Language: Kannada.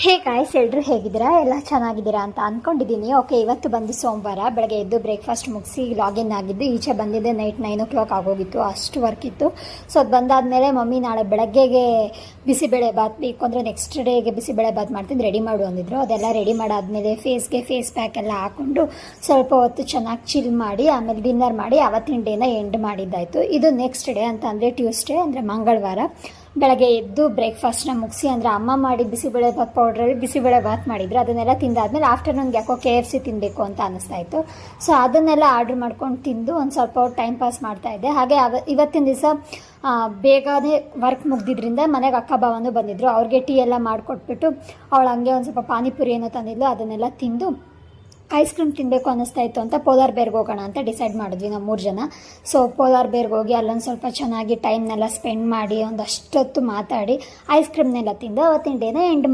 ಹೇ ಗಾಯ್ಸ್, ಎಲ್ಲರೂ ಹೇಗಿದ್ದೀರಾ? ಎಲ್ಲ ಚೆನ್ನಾಗಿದ್ದೀರಾ ಅಂತ ಅಂದ್ಕೊಂಡಿದ್ದೀನಿ. ಓಕೆ, ಇವತ್ತು ಬಂದು ಸೋಮವಾರ ಬೆಳಗ್ಗೆ ಎದ್ದು ಬ್ರೇಕ್ಫಾಸ್ಟ್ ಮುಗಿಸಿ ಲಾಗಿನ್ ಆಗಿದ್ದು ಈಚೆ ಬಂದಿದ್ದೆ. ನೈಟ್ 9 o'clock ಆಗೋಗಿತ್ತು, ಅಷ್ಟು ವರ್ಕ್ ಇತ್ತು. ಸೊ ಅದು ಬಂದಾದಮೇಲೆ ಮಮ್ಮಿ ನಾಳೆ ಬೆಳಗ್ಗೆಗೆ ಬಿಸಿಬೇಳೆ ಬಾತ್ ಬೇಕು ಅಂದರೆ ನೆಕ್ಸ್ಟ್ ಡೇಗೆ ಬಿಸಿಬೇಳೆ ಬಾತ್ ಮಾಡ್ತೀನಿ, ರೆಡಿ ಮಾಡು ಅಂದಿದ್ರು. ಅದೆಲ್ಲ ರೆಡಿ ಮಾಡಾದಮೇಲೆ ಫೇಸ್ ಪ್ಯಾಕ್ ಎಲ್ಲ ಹಾಕ್ಕೊಂಡು ಸ್ವಲ್ಪ ಹೊತ್ತು ಚೆನ್ನಾಗಿ ಚಿಲ್ ಮಾಡಿ ಆಮೇಲೆ ಡಿನ್ನರ್ ಮಾಡಿ ಅವತ್ತಿನ ಡೇನ ಎಂಡ್ ಮಾಡಿದ್ದಾಯಿತು. ಇದು ನೆಕ್ಸ್ಟ್ ಡೇ ಅಂತ ಅಂದರೆ ಟ್ಯೂಸ್ಡೇ ಅಂದರೆ ಮಂಗಳವಾರ ಬೆಳಗ್ಗೆ ಎದ್ದು ಬ್ರೇಕ್ಫಾಸ್ಟ್ನ ಮುಗಿಸಿ ಅಂದರೆ ಅಮ್ಮ ಮಾಡಿ ಬಿಸಿಬೇಳೆ ಬಾತ್ ಪೌಡ್ರಲ್ಲಿ ಬಿಸಿಬೇಳೆ ಬಾತ್ ಮಾಡಿದ್ರು. ಅದನ್ನೆಲ್ಲ ತಿಂದಾದ್ಮೇಲೆ ಆಫ್ಟರ್ನೂನ್ಗೆ ಯಾಕೋ KFC ತಿನ್ನಬೇಕು ಅಂತ ಅನ್ನಿಸ್ತಾ ಇತ್ತು. ಸೊ ಅದನ್ನೆಲ್ಲ ಆರ್ಡ್ರ್ ಮಾಡ್ಕೊಂಡು ತಿಂದು ಒಂದು ಸ್ವಲ್ಪ ಟೈಮ್ ಪಾಸ್ ಮಾಡ್ತಾಯಿದ್ದೆ. ಹಾಗೆ ಇವತ್ತಿನ ದಿವಸ ಬೇಗನೆ ವರ್ಕ್ ಮುಗ್ದಿದ್ರಿಂದ ಮನೆಗೆ ಅಕ್ಕ ಭಾವನೂ ಬಂದಿದ್ದರು. ಅವ್ರಿಗೆ ಟೀ ಎಲ್ಲ ಮಾಡಿಕೊಟ್ಬಿಟ್ಟು ಅವಳು ಹಂಗೆ ಒಂದು ಸ್ವಲ್ಪ ಪಾನಿಪುರಿ ಏನೋ ತಂದಿದ್ಲು, ಅದನ್ನೆಲ್ಲ ತಿಂದು ಐಸ್ ಕ್ರೀಮ್ ತಿನ್ನಬೇಕು ಅನ್ನಿಸ್ತಾ ಇತ್ತು ಅಂತ ಪೋಲಾರ್ ಬೇರ್ಗೆ ಹೋಗೋಣ ಅಂತ ಡಿಸೈಡ್ ಮಾಡಿದ್ವಿ ನಾವು 3 ಜನ. ಸೊ ಪೋಲಾರ್ ಬೇರ್ಗೆ ಹೋಗಿ ಅಲ್ಲೊಂದು ಸ್ವಲ್ಪ ಚೆನ್ನಾಗಿ ಟೈಮ್ನೆಲ್ಲ ಸ್ಪೆಂಡ್ ಮಾಡಿ ಒಂದಷ್ಟೊತ್ತು ಮಾತಾಡಿ ಐಸ್ ಕ್ರೀಮ್ನೆಲ್ಲ ತಿಂದು ಅವತ್ತಿನ ಡೇನ ಎಂಡ್ ಮಾಡಿ